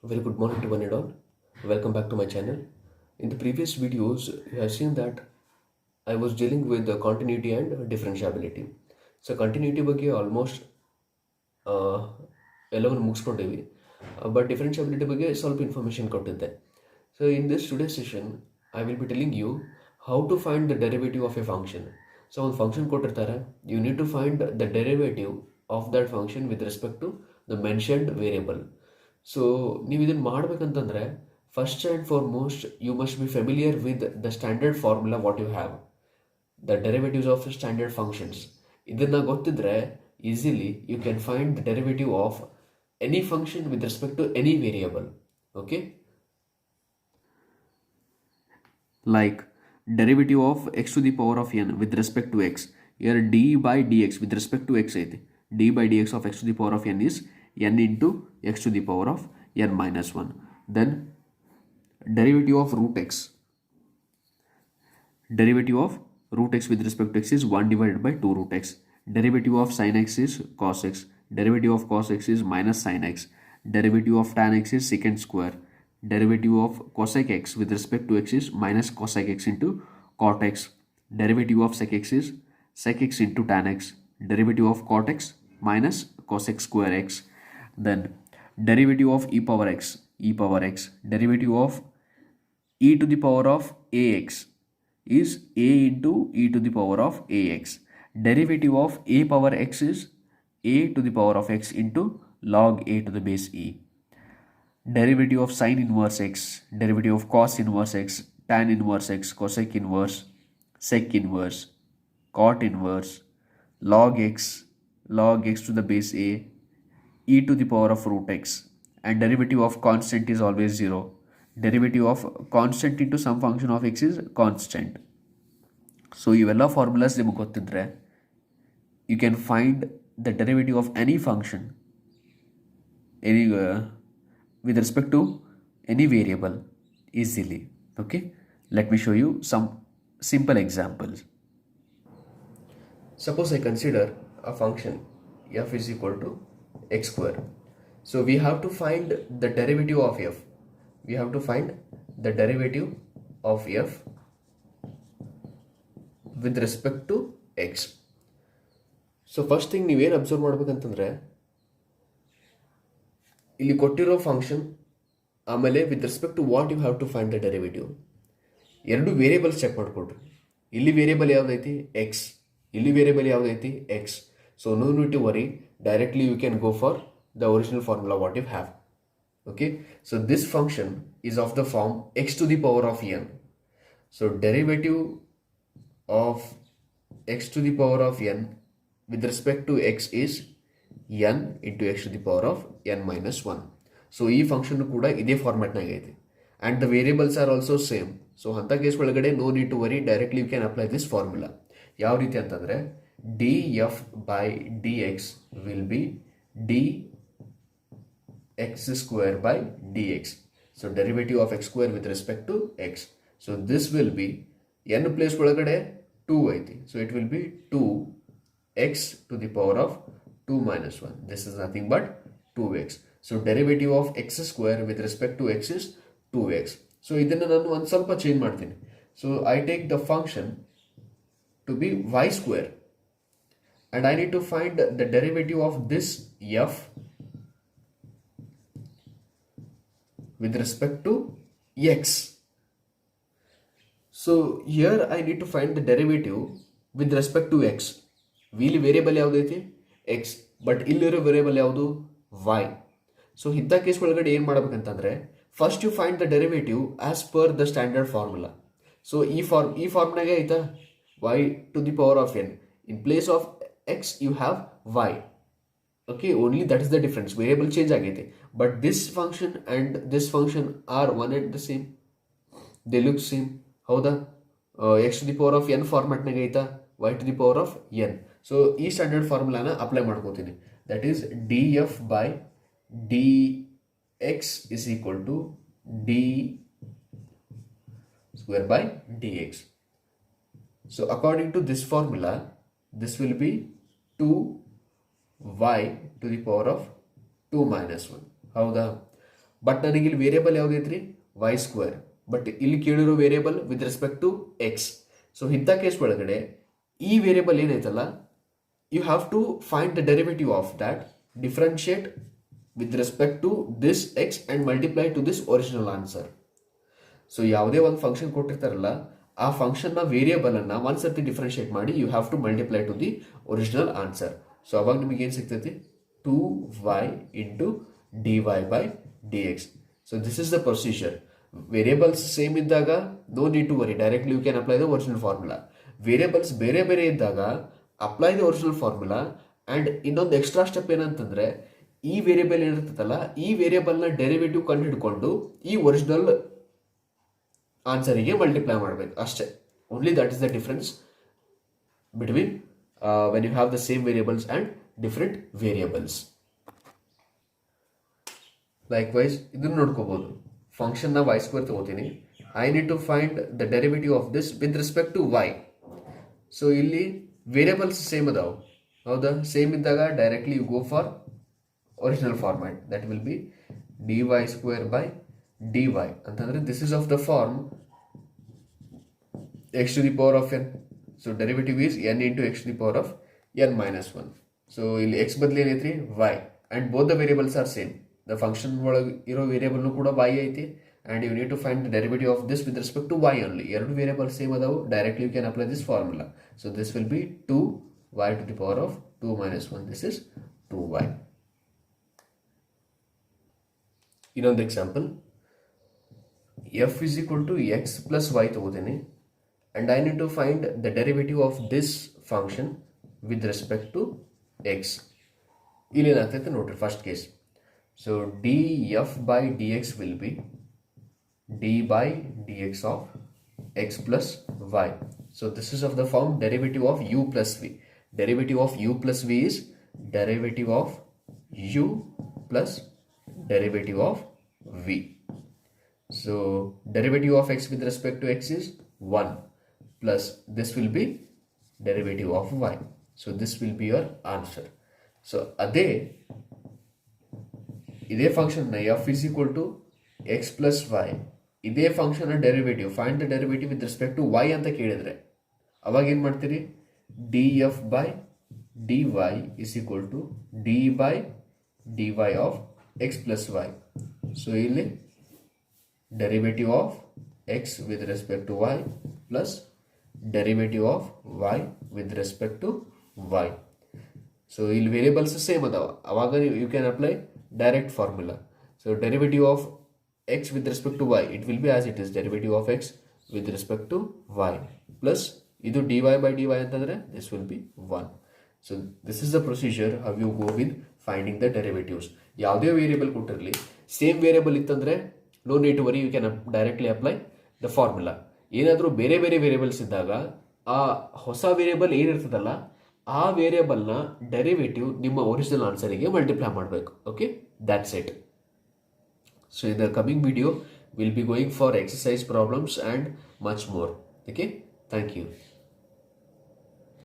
Very good morning to one and all. Welcome back to my channel. In the previous videos, you have seen that I was dealing with the continuity and differentiability. So continuity ಬಗ್ಗೆ almost ಎಲ್ಲವನ್ನು ಮುಗಿಸ್ಕೊಂಡಿವಿ, but differentiability ಬಗ್ಗೆ ಸ್ವಲ್ಪ information ಕೊಟ್ಟಿದ್ದೆ. So in this today session I will be telling you how to find the derivative of a function. So ಒಂದು function ಕೊಟ್ಟಿರ್ತಾರೆ, you need to find the derivative of that function with respect to the mentioned variable. So ನೀವು ಇದನ್ನು ಮಾಡಬೇಕಂತಂದರೆ first and foremost you must be familiar with the standard formula what you have, the derivatives of standard functions. ಇದನ್ನು ಗೊತ್ತಿದ್ರೆ easily you can find the derivative of any function with respect to any variable. Okay, like derivative of x to the power of n with respect to x. Here d by dx with respect to x ಐತಿ. d by dx of x to the power of n is n into x to the power of n minus 1. Then derivative of root x. Derivative of root x with respect to x is 1 divided by 2 root x. Derivative of sin x is cos x. Derivative of cos x is minus sin x. Derivative of tan x is secant square. Derivative of cosec x with respect to x is minus cosec x into cot x. Derivative of sec x is sec x into tan x. Derivative of cot x minus cosec square x. Then derivative of e power x. Derivative of e to the power of ax is a into e to the power of ax. Derivative of a power x is a to the power of x into log a to the base e. Derivative of sin inverse x, derivative of cos inverse x, tan inverse x, cosec inverse, sec inverse, cot inverse, log x to the base a, e to the power of root x. And derivative of constant is always 0. Derivative of constant into some function of x is constant. So ಇವೆಲ್ಲ formulas ನಿಮಗೆ ಗೊತ್ತಿದ್ರೆ you can find the derivative of any function with respect to any variable easily. Okay, let me show you some simple examples. Suppose I consider a function f is equal to x square. So we have to find the derivative of f. We have to find the derivative of f with respect to x. So first thing ನೀವೇನು observe ಮಾಡ್ಬೇಕಂತಂದ್ರೆ, ಇಲ್ಲಿ ಕೊಟ್ಟಿರೋ function ಆಮೇಲೆ with respect to what you have to find the derivative, ಎರಡು variables check ಮಾಡಿಕೊಡ್ರಿ. ಇಲ್ಲಿ variable ಯಾವುದೈತಿ x, ಇಲ್ಲಿ ವೇರಿಯೇಬಲ್ ಯಾವುದೈತಿ x. So no need to worry, directly you can go for the original formula what you have. Okay, so this function is of the form x to the power of n. So derivative of x to the power of N with respect to x is n into x to the power of n minus 1. So ಈ function ಕೂಡ ಇದೇ ಫಾರ್ಮ್ಯಾಟ್ನಾಗ ಐತಿ and the variables are also same. So ಅಂಥ case ಒಳಗಡೆ no need to worry, directly you can apply this formula. ಯಾವ ರೀತಿ ಅಂತಂದರೆ d f by d x will be d x square by d x. So derivative of x square with respect to x. So this will be n place ಒಳಗಡೆ 2 ಐತಿ. So it will be 2x to the power of 2 minus 1. This is nothing but 2x. So derivative of x square with respect to x is 2x. So ಇದನ್ನು ನಾನು ಒಂದು ಸ್ವಲ್ಪ change ಮಾಡ್ತೀನಿ. So I take the function to be y square and I need to find the derivative of this f with respect to x. So here I need to find the derivative with respect to x. ಇಲ್ಲಿ variable ಯಾವುದೈತಿ x, but ಇಲ್ಲಿರೋ variable ಯಾವುದು y. So ಇಂಥ case ಒಳಗಡೆ ಏನು ಮಾಡ್ಬೇಕಂತಂದ್ರೆ first you find the derivative as per the standard formula. So ಈ ಫಾರ್ಮ್ನಾಗೆ ಆಯ್ತಾ y to the power of n, in place of x you have y. Okay, only that is the difference, variable change ಆಗೈತೆ but this function and this function are one and the same, they look same. ಹೌದಾ, X to the power of n ಫಾರ್ಮ್ಯಾಟ್ನಾಗ ಐತಾ y to the power of n. So ಈ standard ಫಾರ್ಮುಲಾನ apply ಮಾಡ್ಕೋತೀನಿ. That is d f by d x is equal to d square by d x. So according to this formula this will be 2y to the power of 2 minus 1. ಹೌದಾ, but ನನಗೆ ಇಲ್ಲಿ variable ಯಾವುದೈತ್ರಿ y square, but ಇಲ್ಲಿ ಕೇಳಿರೋ variable with respect to x. So ಇಂಥ case ಒಳಗಡೆ ಈ variable ಏನೈತಲ್ಲ, you have to find the derivative of that, differentiate with respect to this x and multiply to this original answer. So ಯಾವುದೇ ಒಂದು function ಕೊಟ್ಟಿರ್ತಾರಲ್ಲ, ಆ ಫಂಕ್ಷನ್ನ ವೇರಿಯಬಲನ್ನು ಒಂದು ಸರ್ತಿ ಡಿಫ್ರೆನ್ಶಿಯೇಟ್ ಮಾಡಿ you have to multiply to the original answer. So ಅವಾಗ ನಿಮಗೆ ಏನು ಸಿಗ್ತೈತಿ, 2y into dy by dx. So this is the procedure. Variables same ಇದ್ದಾಗ no need to worry, directly you can apply the original formula. Variables ಬೇರೆ ಬೇರೆ ಇದ್ದಾಗ apply the original formula. And ಇನ್ನೊಂದು extra step ಏನಂತಂದರೆ, ಈ variable ಏನಿರ್ತದಲ್ಲ, ಈ ವೇರಿಯಬಲ್ನ derivative ಕಂಡು ಹಿಡ್ಕೊಂಡು ಈ ಒರಿಜಿನಲ್ ಆನ್ಸರಿಗೆ ಮಲ್ಟಿಪ್ಲೈ ಮಾಡಬೇಕು ಅಷ್ಟೇ. Only that is the difference between when you have the same variables and different variables. Likewise ಇದನ್ನು ನೋಡ್ಕೋಬಹುದು. ಫಂಕ್ಷನ್ನ ವೈ ಸ್ಕ್ವೇರ್ ತಗೋತೀನಿ, I need to find the derivative of this with respect to y. So ಇಲ್ಲಿ variables same ಅದಾವೆ, ಹೌದಾ? Same ಇದ್ದಾಗ directly you go for original format, that will be dy square by dy ಅಂತಂದರೆ this is of the form x to the power of n. So derivative is n into x to the power of n minus 1. So ಇಲ್ಲಿ x ಬದಲು ಏನೈತ್ರಿ y, and both the variables are same. The function ಒಳಗೆ ಇರೋ ವೇರಿಯಬಲ್ನು ಕೂಡ y ಐತಿ, and you need to find the derivative of this with respect to y only. ಎರಡು variable same ಅದಾವು, directly you can apply this formula. So this will be 2y to the power of 2 minus 1. This is 2y. ಇನ್ನೊಂದು example, f is equal to x plus y ತಗೋತೀನಿ, and I need to find the derivative of this function with respect to x. ಇಲ್ಲಿ ಏನಾಗ್ತೈತೆ ನೋಡ್ರಿ, first case. So df by dx will be d by dx of x plus y. So this is of the form derivative of u plus v. Derivative of u plus v is derivative of u plus derivative of v. So derivative of x with respect to x is 1 plus this will be derivative of y. So this will be your answer. So ಇದೇ function f is equal to x plus y, ಇದೇ function derivative, find the derivative with respect to y ಅಂತ ಕೇಳಿದ್ರೆ ಅವಾಗ ಏನು ಮಾಡ್ತೀರಿ, df by dy is equal to d by dy of x plus y. So ಇಲ್ಲಿ derivative of x with respect to y plus derivative of y with respect to y. So ಇಲ್ಲಿ variables same ಅದಾವ, ಅವಾಗ you can apply direct formula. So derivative of x with respect to y, it will be as it is, derivative of x with respect to y plus ಇದು dy by dy ಅಂತಂದರೆ this will be 1. So this is the procedure how you go with finding the derivatives. ಯಾವುದೇ variable ಕೊಟ್ಟಿರಲಿ, same variable ಇತ್ತಂದರೆ no need to worry, you can directly apply the formula. ಏನಾದರೂ ಬೇರೆ ಬೇರೆ variables ಇದ್ದಾಗ ಆ ಹೊಸ ವೇರಿಯಬಲ್ ಏನಿರ್ತದಲ್ಲ, ಆ ವೇರಿಯಬಲ್ನ ಡೆರಿವೇಟಿವ್ ನಿಮ್ಮ ಒರಿಜಿನಲ್ ಆನ್ಸರಿಗೆ ಮಲ್ಟಿಪ್ಲೈ ಮಾಡಬೇಕು. Okay, that's it. So in the coming video will be going for exercise problems and much more. Okay, thank you.